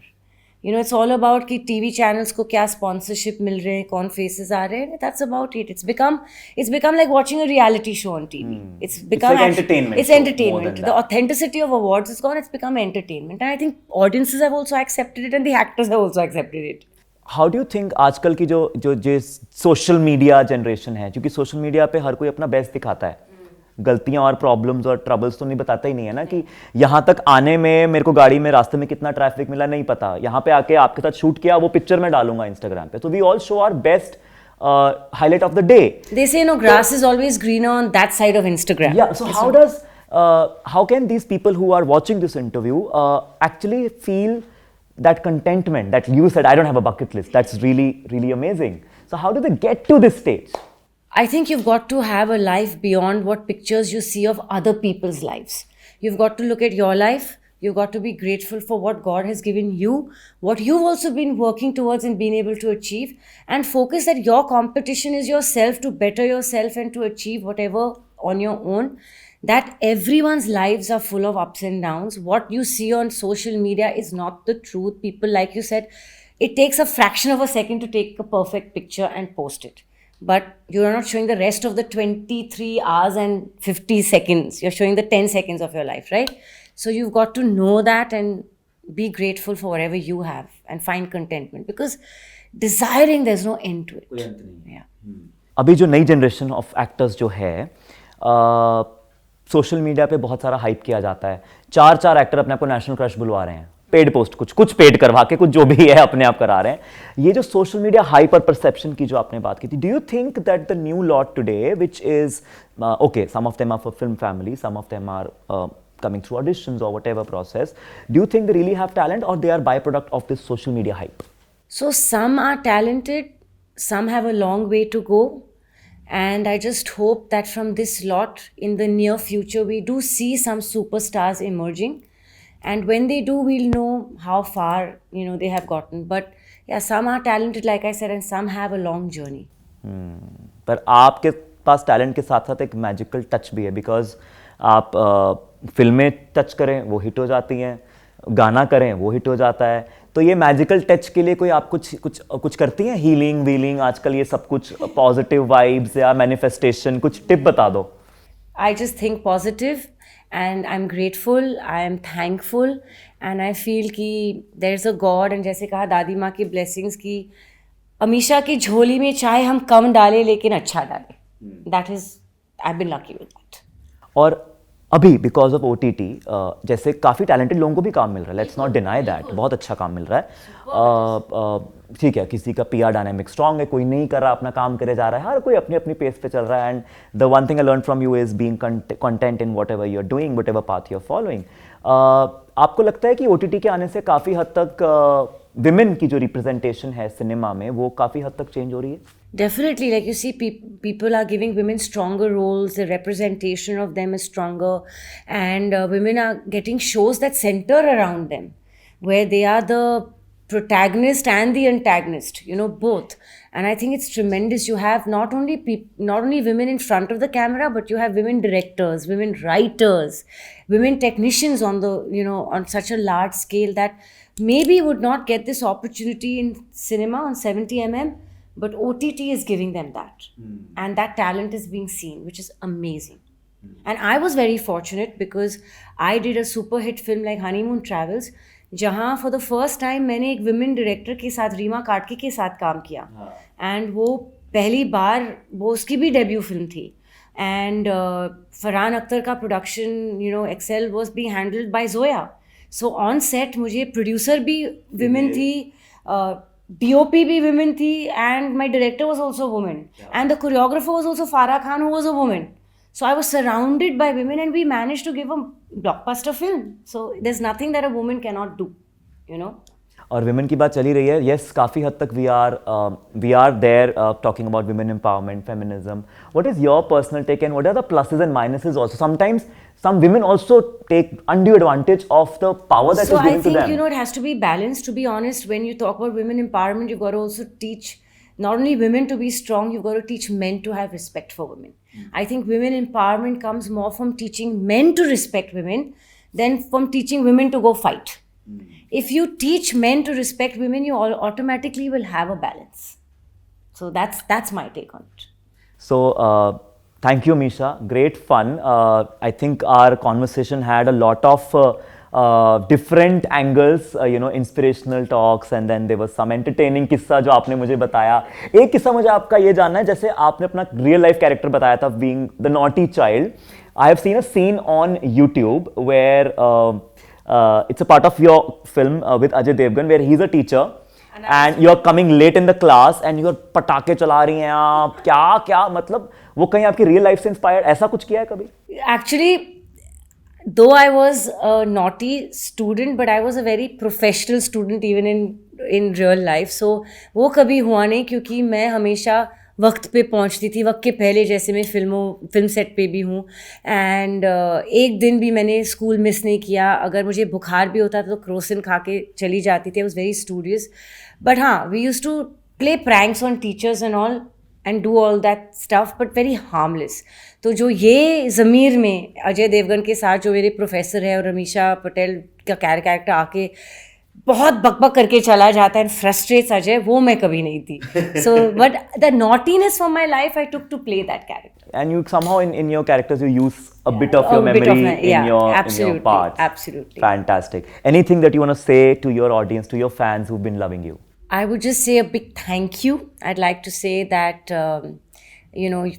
It's all about कि TV channels को क्या sponsorship मिल रहे हैं, कौन faces आ रहे हैं, that's about it. It's become like watching a reality show on TV. It's become like entertainment. It's entertainment. The authenticity of awards is gone. It's become entertainment, and I think audiences have also accepted it, and the actors have also accepted it. How do you think आजकल की जो social media generation है, क्योंकि social media पे हर कोई अपना best दिखाता है, गलतियां और प्रॉब्लम्स और ट्रबल्स तो नहीं बताता ही नहीं है ना, कि यहाँ तक आने में मेरे को गाड़ी में रास्ते में कितना ट्रैफिक मिला नहीं पता, यहाँ पे आके आपके साथ शूट किया, वो पिक्चर में डालूंगा इंस्टाग्राम पे। तो we all show our best highlight of the day. They say grass is always greener on that side of Instagram. Yeah, so how can these people who are watching this interview actually feel that contentment that you said, I don't have a bucket list? That's really, really amazing. So how do they get to this stage? I think you've got to have a life beyond what pictures you see of other people's lives. You've got to look at your life. You've got to be grateful for what God has given you, what you've also been working towards and been able to achieve, and focus that your competition is yourself, to better yourself and to achieve whatever on your own. That everyone's lives are full of ups and downs. What you see on social media is not the truth. People, like you said, it takes a fraction of a second to take a perfect picture and post it. But you're not showing the rest of the 23 hours and 50 seconds. You're showing the 10 seconds of your life, right? So you've got to know that and be grateful for whatever you have and find contentment, because desiring, there's no end to it. Yeah. अभी जो नई generation of actors जो है, social media पे बहुत सारा hype किया जाता है। चार एक्टर अपने आप को नेशनल क्रश बुलवा रहे हैं, पेड पोस्ट, कुछ पेड करवा के, कुछ जो भी है अपने आप करा रहे हैं। ये जो सोशल मीडिया हाइपर परसेप्शन की जो आपने बात की थी, do you think that the new lot today, which is okay, some of them are for film family, some of them are coming through auditions or whatever process, do you think they really have talent or they are byproduct of this social media hype? So some are talented, some have a long way to go. And I just hope that from this lot in the near future, we do see some superstars emerging. And when they do, we'll know how far, they have gotten. But yeah, some are talented, like I said, and some have a long journey. पर आपके पास talent के साथ साथ एक magical touch भी है, because आप फिल्में टच करें वो हिट हो जाती हैं, गाना करें वो हिट हो जाता है, तो ये मैजिकल टच के लिए कोई आप कुछ करती हैं, हीलिंग वीलिंग, आजकल ये सब कुछ पॉजिटिव वाइब्स या मैनिफेस्टेशन, कुछ टिप बता दो. I just think positive and I'm grateful, I am thankful and I feel कि there's a God and जैसे कहा दादी माँ की blessings की अमीशा की झोली में चाहे हम कम डालें लेकिन अच्छा डालें. That is, I've been lucky with that. और अभी बिकॉज ऑफ OTT जैसे काफ़ी टैलेंटेड लोगों को भी काम मिल रहा है, लेट्स नॉट डिनाई दैट, बहुत अच्छा काम मिल रहा है. ठीक है, किसी का PR डायनामिक स्ट्रांग है, कोई नहीं कर रहा, अपना काम करे जा रहा है, हर कोई अपनी अपनी पेस पे चल रहा है. And the one thing I learn from you is being content in whatever you are doing, whatever path you are following. आपको लगता है कि OTT के आने से काफ़ी हद तक विमेन की जो रिप्रेजेंटेशन है सिनेमा में वो काफ़ी हद तक चेंज हो रही है? Definitely, like you see, people are giving women stronger roles, the representation of them is stronger, and women are getting shows that center around them, where they are the protagonist and the antagonist, both. And I think it's tremendous. You have not only women in front of the camera, but you have women directors, women writers, women technicians on the, on such a large scale that maybe would not get this opportunity in cinema on 70mm. But OTT is giving them that. And that talent is being seen, which is amazing. And I was very fortunate because I did a super hit film like Honeymoon Travels, जहाँ for the first time मैंने एक women director के साथ, रीमा कार्की के साथ काम किया. And वो पहली बार, वो उसकी भी debut film थी. And फरहान अख्तर का production, Excel was being handled by Zoya. So on set मुझे producer भी women थी, DOP भी women थी, and my director was also a woman. And the choreographer was also Farah Khan, who was a woman. So I was surrounded by women and we managed to give a blockbuster film. So there's nothing that a woman cannot do, और women की बात चली रही है, yes, काफ़ी हद तक we are there talking about women empowerment, feminism. What is your personal take and what are the pluses and minuses also? Sometimes some women also take undue advantage of the power that is given to them. So I think, it has to be balanced. To be honest, when you talk about women empowerment, you've got to also teach not only women to be strong, you've got to teach men to have respect for women. I think women empowerment comes more from teaching men to respect women than from teaching women to go fight. If you teach men to respect women, you automatically will have a balance. So that's my take on it. So thank you, Misha. Great fun. I think our conversation had a lot of different angles, inspirational talks, and then there was some entertaining किस्सा जो आपने मुझे बताया. एक किस्सा मुझे आपका ये जानना है, जैसे आपने अपना real life character बताया था, being the naughty child. I have seen a scene on YouTube where it's a part of your film with Ajay Devgan where he's a teacher. And you're coming late in the class and you're पटाखे चला रही हैं आप, क्या मतलब वो कहीं आपकी रियल लाइफ से इंस्पायर्ड, ऐसा कुछ किया है कभी? Actually, though I was a naughty student, but I was a very professional student even in real life. So वो कभी हुआ नहीं, क्योंकि मैं हमेशा वक्त पे पहुंचती थी, वक्त के पहले, जैसे मैं फिल्म सेट पे भी हूँ. एंड एक दिन भी मैंने स्कूल मिस नहीं किया. अगर मुझे बुखार भी होता था तो क्रोसिन खा के चली जाती थी. I was very studious. But हाँ, we use to play pranks on teachers and all and do all that stuff, but very harmless. तो जो ये ज़मीर में अजय देवगन के साथ जो मेरे प्रोफेसर है और रमीशा पटेल का कैरेक्टर आके बहुत बकबक करके चला जाता है एंड फ्रस्ट्रेट्स अजय, वो मैं कभी नहीं थी. So but the naughtiness from my life I took to play that character. And you somehow in your characters you use a bit of your memory in your parts. Absolutely. Fantastic. Anything that you want to say to your audience, to your fans who've been loving you? I would just say a big thank you. I'd like to say that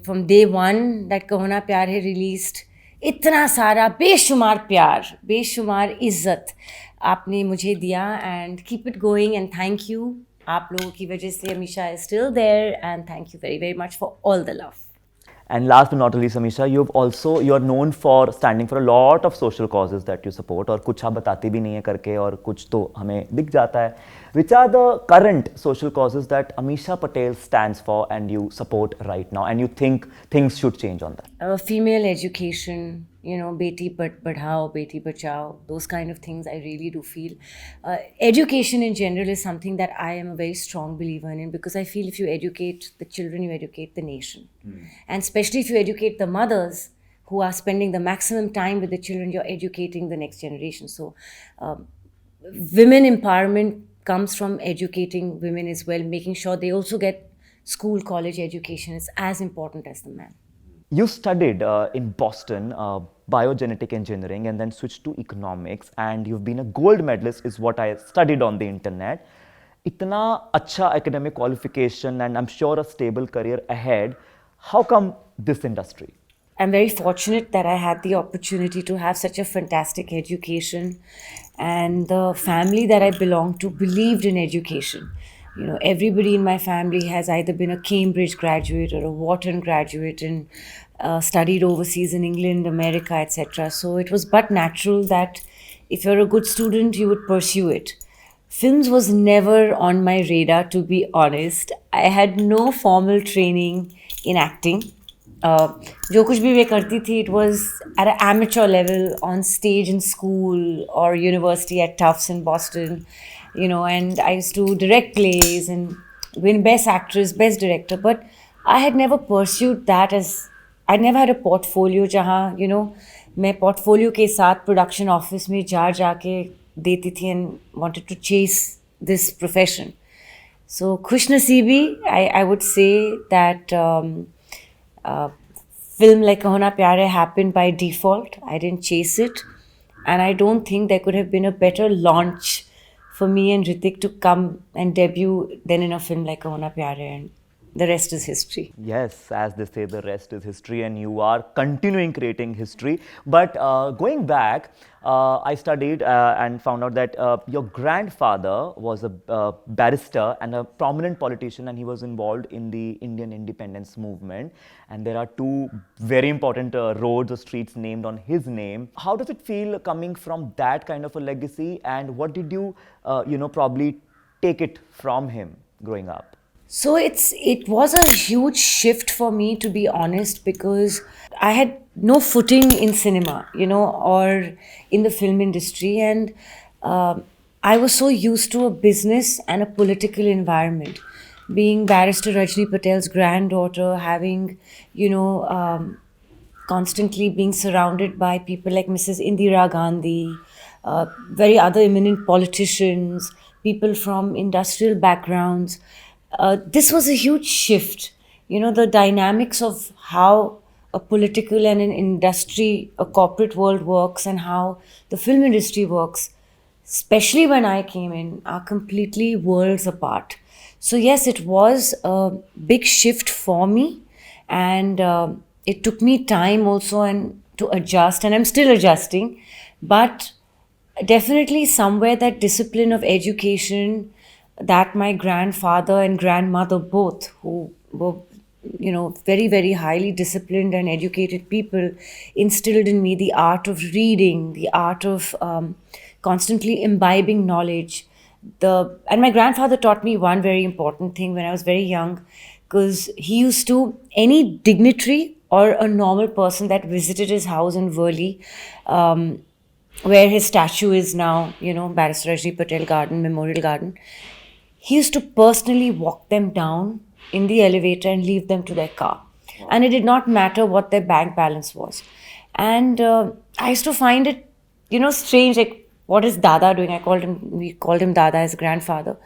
from day one that Kaho Na Pyar Hai released, इतना सारा बेशुमार प्यार, बेशुमार इज्जत आपने मुझे दिया. And keep it going and thank you. आप लोगों की वजह से Amisha is still there and thank you very very much for all the love. And last but not least, Amisha, you're known for standing for a lot of social causes that you support. और कुछ आप बताती भी नहीं है करके और कुछ तो हमें दिख जाता है. Which are the current social causes that Amisha Patel stands for and you support right now, and you think things should change on that? Female education, beti padhao, beti bachao, those kind of things I really do feel. Education in general is something that I am a very strong believer in, because I feel if you educate the children, you educate the nation. And especially if you educate the mothers who are spending the maximum time with the children, you're educating the next generation. So women empowerment comes from educating women as well, making sure they also get school, college education. It's as important as the man. You studied in Boston biogenetic engineering and then switched to economics, and you've been a gold medalist is what I studied on the internet. Itna acha academic qualification and I'm sure a stable career ahead. How come this industry? I'm very fortunate that I had the opportunity to have such a fantastic education, and the family that I belong to believed in education. Everybody in my family has either been a Cambridge graduate or a Wharton graduate and studied overseas in England, America, etc. So it was but natural that if you're a good student, you would pursue it. Films was never on my radar, to be honest. I had no formal training in acting. जो कुछ भी मैं करती थी, it was at an amateur level on stage in school or university at Tufts in Boston, and I used to direct plays and win Best Actress, Best Director, but I had never pursued that I never had a portfolio जहाँ, मैं portfolio के साथ production office में जाके देती थी and wanted to chase this profession. So खुशनसीबी, I would say that film like Kahona Pyare happened by default. I didn't chase it, and I don't think there could have been a better launch for me and Hrithik to come and debut than in a film like Kahona Pyare, and the rest is history. Yes, as they say, the rest is history, and you are continuing creating history. But going back, I studied and found out that your grandfather was a barrister and a prominent politician, and he was involved in the Indian independence movement. And there are two very important roads or streets named on his name. How does it feel coming from that kind of a legacy, and what did you, probably take it from him growing up? So it was a huge shift for me, to be honest, because I had no footing in cinema, or in the film industry, and I was so used to a business and a political environment. Being Barrister Rajni Patel's granddaughter, having, constantly being surrounded by people like Mrs. Indira Gandhi, very other eminent politicians, people from industrial backgrounds. This was a huge shift. The dynamics of how a political and an industry, a corporate world works, and how the film industry works, especially when I came in, are completely worlds apart. So yes, it was a big shift for me, and it took me time also and to adjust, and I'm still adjusting, but definitely somewhere that discipline of education that my grandfather and grandmother both, who were, very, very highly disciplined and educated people, instilled in me the art of reading, the art of constantly imbibing knowledge. And my grandfather taught me one very important thing when I was very young, because he used to, any dignitary or a normal person that visited his house in Worli, where his statue is now, Barrister Rajni Patel Garden, Memorial Garden, he used to personally walk them down in the elevator and leave them to their car. Wow. And it did not matter what their bank balance was. And I used to find it, strange, like, what is Dada doing? We called him Dada, his grandfather.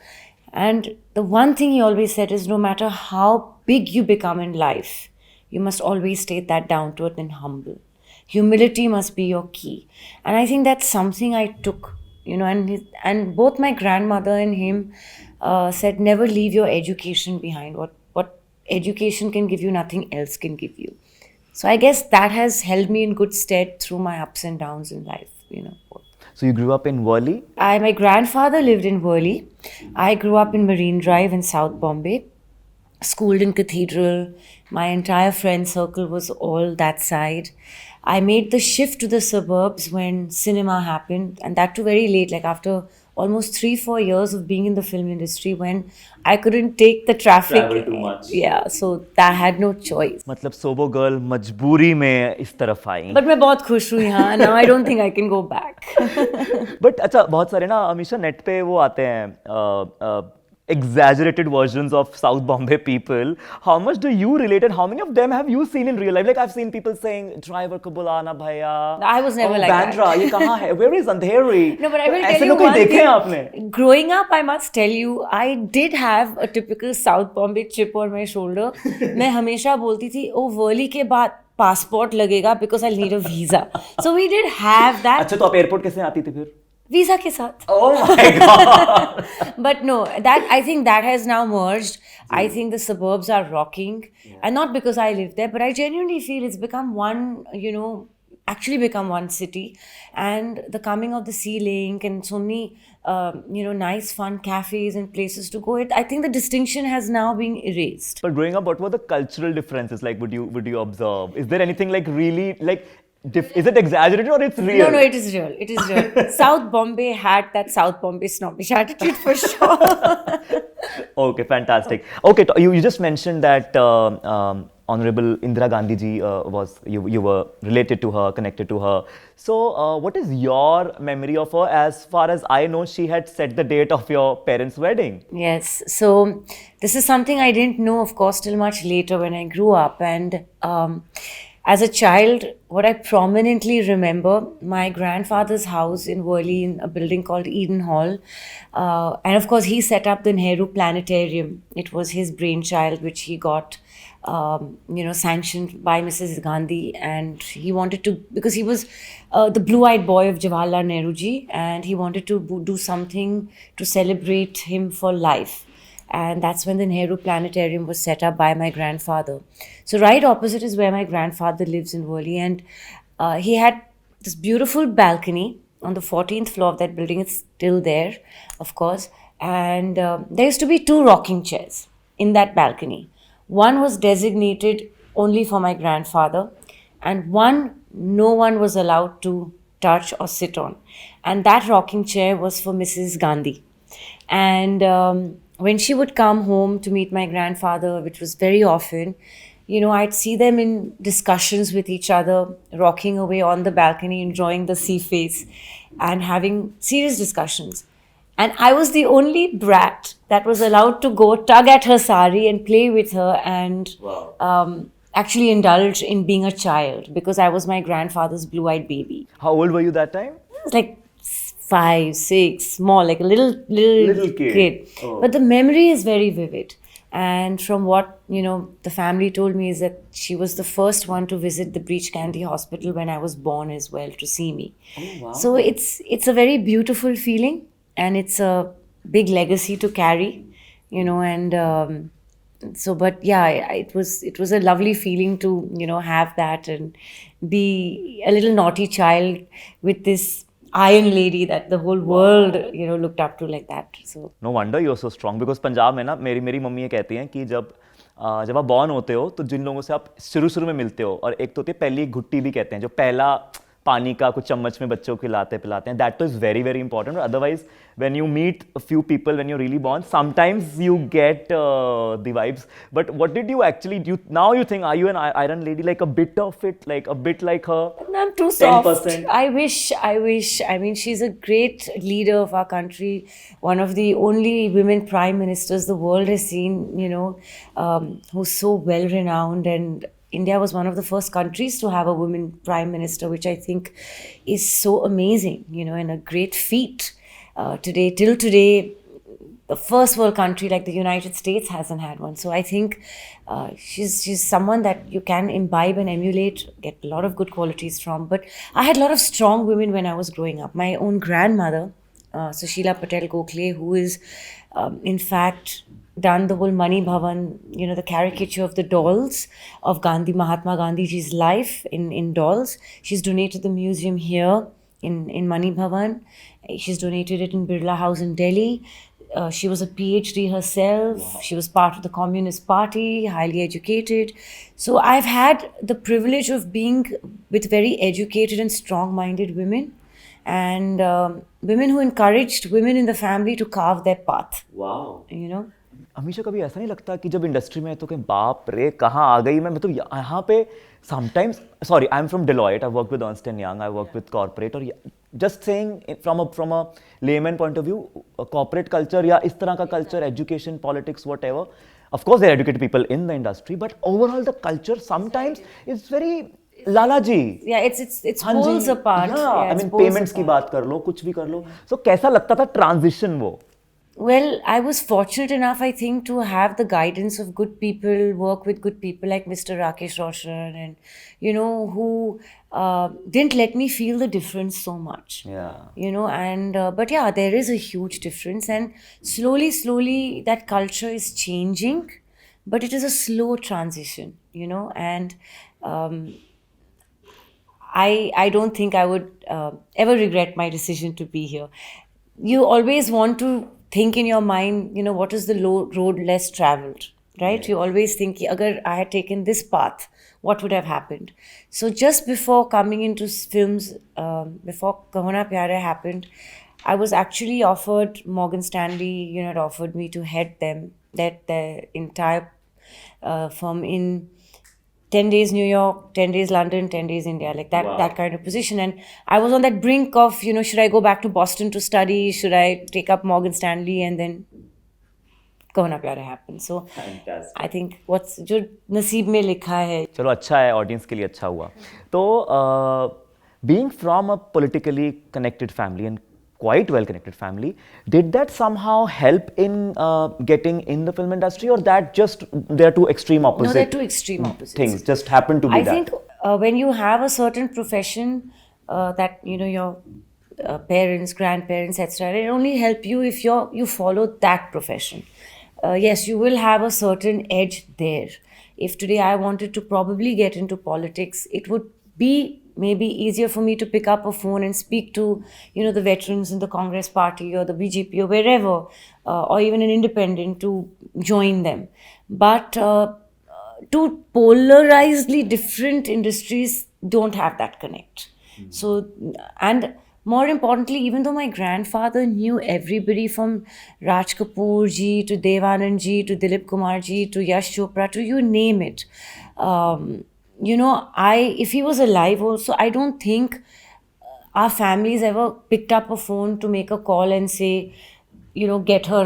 And the one thing he always said is, no matter how big you become in life, you must always stay that down to earth and humble. Humility must be your key. And I think that's something I took, and both my grandmother and him said, never leave your education behind. What education can give you, nothing else can give you. So I guess that has held me in good stead through my ups and downs in life, So you grew up in Worli? My grandfather lived in Worli. I grew up in Marine Drive in South Bombay. schooled in Cathedral. My entire friend circle was all that side. I made the shift to the suburbs when cinema happened, and that too very late, like after almost 3-4 years of being in the film industry, when I couldn't take the traffic. Travel too much. Yeah, so I had no choice. मतलब सोबो girl मजबूरी में इस तरफ आई. But मैं बहुत खुश हुई हाँ. Now I don't think I can go back. But अच्छा बहुत सारे ना हमेशा नेट पे वो आते हैं exaggerated versions of South Bombay people. How much do you relate and how many of them have you seen in real life? Like I've seen people saying driver ko bulana bhaiya. I was never like Bandra, that. ये कहाँ है? Where is Andheri? No, but I will ऐसे tell you लोग कहीं one देखे हैं thing. आपने? Growing up, I must tell you, I did have a typical South Bombay chip on my shoulder. मैं हमेशा बोलती थी, ओ वर्ली के बाद passport लगेगा because I'll need a visa. So we did have that. अच्छा तो आप एयरपोर्ट कैसे आती थी फिर? Visa के साथ. Oh my god. But no, that I think that has now merged. I think the suburbs are rocking, and not because I live there, but I genuinely feel it's become one, actually become one city. And the coming of the Sea Link and so many, nice fun cafes and places to go. I think the distinction has now been erased. But growing up, what were the cultural differences? Like, would you observe? Is there anything like really like? Is it exaggerated or it's real? No, it is real. It is real. South Bombay had that South Bombay snobbish attitude for sure. Okay, fantastic. Okay, you just mentioned that Honorable Indira Gandhi ji was you were related to her, connected to her. So, what is your memory of her? As far as I know, she had set the date of your parents' wedding. Yes. So this is something I didn't know, of course, till much later when I grew up. And as a child, what I prominently remember, my grandfather's house in Worli, in a building called Eden Hall. And of course, he set up the Nehru Planetarium. It was his brainchild, which he got, sanctioned by Mrs. Gandhi. And he wanted to, because he was the blue-eyed boy of Jawaharlal Nehru ji, and he wanted to do something to celebrate him for life. And that's when the Nehru Planetarium was set up by my grandfather. So right opposite is where my grandfather lives in Worli, and he had this beautiful balcony on the 14th floor of that building. It's still there, of course. And there used to be 2 rocking chairs in that balcony. One was designated only for my grandfather, and one no one was allowed to touch or sit on. And that rocking chair was for Mrs. Gandhi. And when she would come home to meet my grandfather, which was very often, I'd see them in discussions with each other, rocking away on the balcony, enjoying the sea face and having serious discussions. And I was the only brat that was allowed to go tug at her sari and play with her and actually indulge in being a child, because I was my grandfather's blue-eyed baby. How old were you that time? I was like 5, 6, small, like a little kid. Oh. But the memory is very vivid. And from what, the family told me is that she was the first one to visit the Breach Candy Hospital when I was born as well, to see me. Oh, wow. So it's a very beautiful feeling, and it's a big legacy to carry, and but yeah, it was a lovely feeling to, have that and be a little naughty child with this iron lady that the whole world, looked up to like that. So No wonder you're so strong, because Punjab में ना मेरी mummy ये कहती हैं कि जब आप born होते हो तो जिन लोगों से आप शुरू में मिलते हो, और एक तो होती है पहली घुट्टी भी कहते हैं, जो पहला पानी का कुछ चम्मच में बच्चों को खिलाते पिलाते हैं, that is very very important. Otherwise when you meet a few people when you're really born, sometimes you get the vibes. But what did you actually do? Now you think, are you an iron lady, like a bit of it, like a bit like her? I'm too soft. 10%. I wish. I mean, she's a great leader of our country, one of the only women prime ministers the world has seen, who's so well renowned. And India was one of the first countries to have a woman prime minister, which I think is so amazing, and a great feat. Till today, the first world country like the United States hasn't had one. So I think she's someone that you can imbibe and emulate, get a lot of good qualities from. But I had a lot of strong women when I was growing up. My own grandmother, Sushila Patel Gokhale, who is in fact done the whole Mani Bhavan, the caricature of the dolls of Mahatma Gandhiji's life in dolls. She's donated the museum here in Mani Bhavan. She's donated it in Birla House in Delhi. She was a PhD herself. She was part of the Communist Party, highly educated. So I've had the privilege of being with very educated and strong-minded women, and women who encouraged women in the family to carve their path. Wow. You know. हमेशा कभी ऐसा नहीं लगता कि जब industry में है तो कहीं बाप रे कहाँ आ गई मैं तो यहाँ पे sometimes sorry I am from Deloitte I work with Ernst and Young I work with corporate और just saying from a layman point of view corporate culture या इस तरह का culture education politics whatever of course there educated people in the industry but overall the culture sometimes is very lala ji Yeah, it's poles apart. Yeah, I it's mean poles payments की apart. बात कर लो कुछ भी कर लो सो कैसा लगता था transition वो Well, I was fortunate enough, I think, to have the guidance of good people, work with good people like Mr. Rakesh Roshan, and who didn't let me feel the difference so much. Yeah. And but yeah, there is a huge difference, and slowly, that culture is changing, but it is a slow transition, and I don't think I would ever regret my decision to be here. You always want to think in your mind, what is the road less traveled, right? Yeah. You always think, agar I had taken this path, what would have happened? So just before coming into films, before Kaho Na Pyare happened, I was actually offered, Morgan Stanley, had offered me to head them, the entire firm in 10 days New York, 10 days London, 10 days India, like that, Wow. that kind of position. And I was on that brink of, should I go back to Boston to study? Should I take up Morgan Stanley? And then Kaho Na Pyare happened. So Fantastic. I think जो नसीब में लिखा है. चलो अच्छा है audience के लिए अच्छा हुआ तो being from a politically connected family and quite well connected family did that somehow help in getting in the film industry or that just they're two extreme opposite No, they're two extreme opposites. things just happen to be I that think when you have a certain profession that your parents, grandparents, etc., it only help you if you follow that profession. Yes, you will have a certain edge there. If today I wanted to probably get into politics, it would be maybe easier for me to pick up a phone and speak to the veterans in the Congress Party or the BJP or wherever, or even an independent to join them. But two polarizedly different industries don't have that connect. So, and more importantly, even though my grandfather knew everybody from Raj Kapoor ji to Dev Anand ji to Dilip Kumar ji to Yash Chopra to you name it, if he was alive also, I don't think our families ever picked up a phone to make a call and say, get her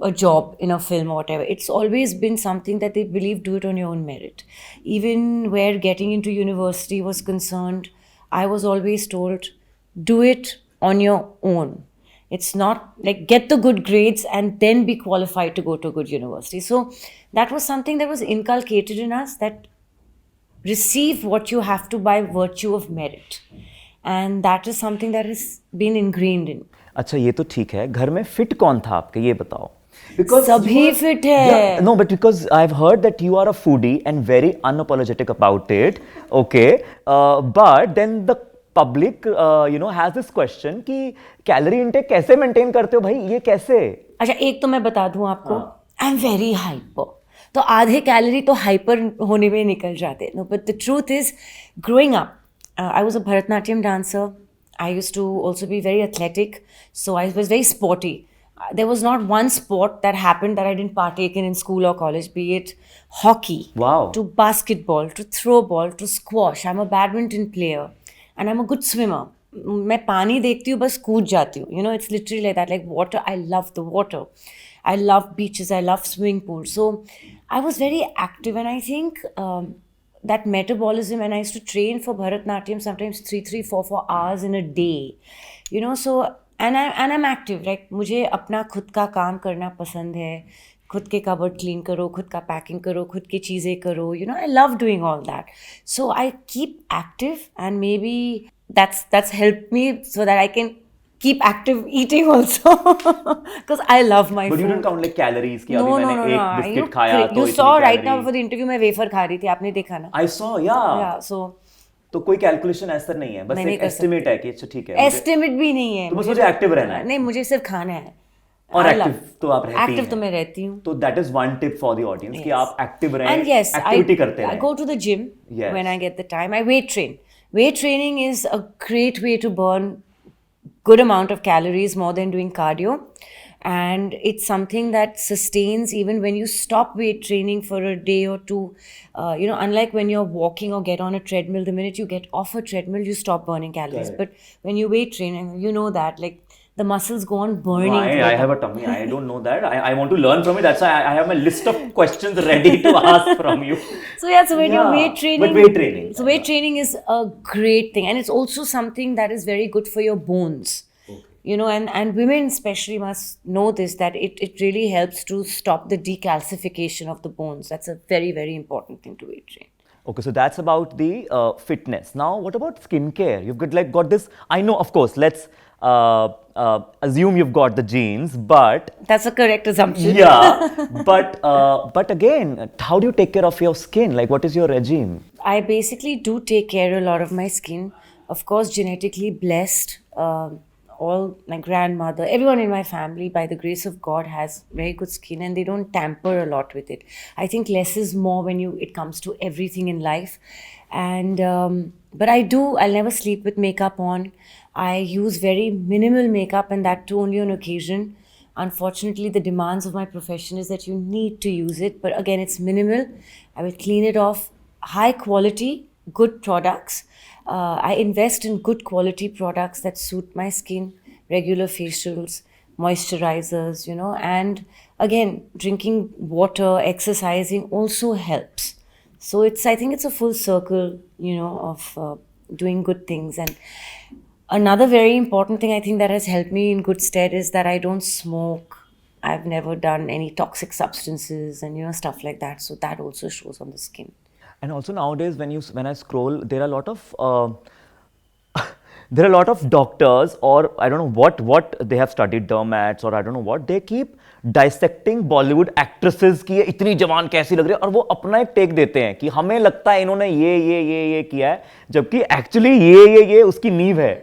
a job in a film or whatever. It's always been something that they believe, do it on your own merit. Even where getting into university was concerned, I was always told, do it on your own. It's not like get the good grades and then be qualified to go to a good university. So that was something that was inculcated in us, that receive what you have to by virtue of merit, and that is something that has been ingrained in. अच्छा ये तो ठीक है घर में fit कौन था आपके ये बताओ because सभी fit है. no but because I've heard that you are a foodie and very unapologetic about it okay but then the public has this question कि कैलोरी इनटेक कैसे मेंटेन करते हो भाई ये कैसे अच्छा एक तो मैं बता दूं आपको, आई एम वेरी हाइपर, तो आधे कैलोरी तो हाइपर होने में निकल जाते. No but the truth is growing up I was a Bharatanatyam dancer. I used to also be very athletic, so I was very sporty. There was not one sport that happened that I didn't partake in school or college, be it hockey, Wow. to basketball, to throw ball, to squash. I'm a badminton player and I'm a good swimmer. मैं पानी देखती हूँ बस कूद जाती हूँ. It's literally like that. Like water, I love the water. I love beaches, I love swimming pools. So I was very active, and I think that metabolism, and I used to train for Bharatnatyam sometimes 3-4 hours in a day. So and I'm active. Like मुझे अपना खुद का काम करना पसंद है. खुद के कबर्ड क्लीन करो, खुद का पैकिंग करो, खुद की चीज़ें करो. I love doing all that. So I keep active, and maybe that's helped me so that I can keep active eating also because I love my but food. you don't count like calories कि No, अभी no, मैंने no, एक no. Biscuit खाया तो You इतनी saw right now calorie. before the interview मैं wafer खा रही थी, आपने देखा ना? I saw yeah. Yeah, so तो कोई कैलकुलेशन ऐसा नहीं है बस मैं नहीं एक कर एस्टिमेट है कि अच्छा ठीक है एस्टिमेट भी नहीं है. तो बस मुझे एक्टिव रहना है नहीं, मुझे सिर्फ खाना है. और I एक्टिव love- तो आप रहती Active हैं। तो मैं रहती हूँ. तो that is one tip for the audience कि आप एक्टिव रहें, And yes, एक्टिविटी करते I रहें. go to the gym Yes. when I get the time. I weight train. Weight training is a great way to burn good amount of calories more than doing cardio. And it's something that sustains even when you stop weight training for a day or two. Unlike when you're walking or get on a treadmill, the minute you get off a treadmill, you stop burning calories. Correct. But when you weight train, you know that, like, the muscles go on burning. No, I throughout have a tummy. I don't know that. I want to learn from it. That's why I have my list of questions ready to ask from you. So yeah, so when you're Yeah, weight training, but weight training. So weight training is a great thing, and it's also something that is very good for your bones. And women especially must know this, that it really helps to stop the decalcification of the bones. That's a very, very important thing to weight train. Okay, so that's about the fitness. Now, what about skincare? You've got this. I know, of course. Let's assume you've got the genes, but That's a correct assumption. yeah, but again, how do you take care of your skin? Like, what is your regime? I basically do take care a lot of my skin. Of course, genetically blessed. All my grandmother, everyone in my family, by the grace of God, has very good skin, and they don't tamper a lot with it. I think less is more when it comes to everything in life. And but I'll never sleep with makeup on. I use very minimal makeup, and that too only on occasion. Unfortunately, the demands of my profession is that you need to use it, but again, it's minimal. I will clean it off. High quality, good products. I invest in good quality products that suit my skin, regular facials, moisturizers, and again, drinking water, exercising also helps. So I think it's a full circle, of doing good things. And another very important thing I think that has helped me in good stead is that I don't smoke. I've never done any toxic substances and, stuff like that. So that also shows on the skin. And also nowadays, when I scroll, there are a lot of there are a lot of doctors, or I don't know what they have studied, dermats, or I don't know what, they keep dissecting Bollywood actresses की ये इतनी जवान कैसी लग रही है, और वो अपना एक टेक देते हैं कि हमें लगता है इन्होंने ये किया है, जबकि एक्चुअली ये उसकी नींव है.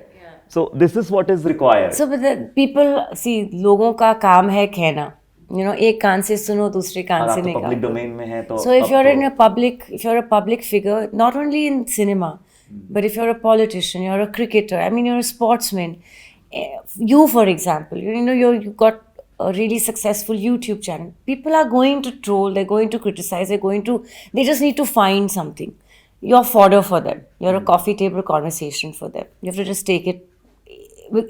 So this is what is required. So but the people see, लोगों का काम है कहना. एक कान से सुनो, दूसरे कान से निकालो. पब्लिक डोमेन में है तो. So if you're a public figure, not only in cinema, but if you're a politician, you're a cricketer, I mean, you're a sportsman. You, for example, you've got a really successful YouTube channel. People are going to troll, they're going to criticize, they just need to find something. You're fodder for them. You're a coffee table conversation for them. You have to just take it.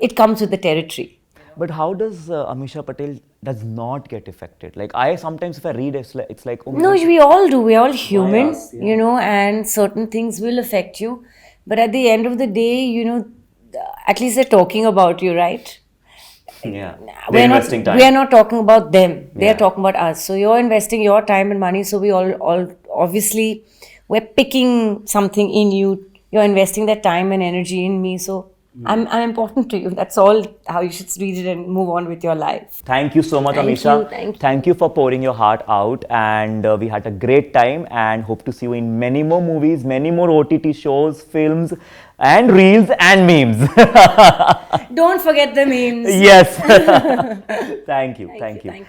It comes with the territory. But how does Amisha Patel does not get affected? Like, I sometimes, if I read, it's like oh my No, gosh. we all do. We're all human, Bias, yeah. And certain things will affect you. But at the end of the day, at least they're talking about you, right? Yeah, they're investing time. We are not talking about them. They Yeah. are talking about us. So you're investing your time and money. So we all obviously, we're picking something in you. You're investing that time and energy in me. So I'm important to you. That's all how you should read it and move on with your life. Thank you so much, Thank Amisha. you, thank you. For pouring your heart out, and we had a great time, and hope to see you in many more movies, many more OTT shows, films, and reels and memes. Don't forget the memes. Yes. Thank you.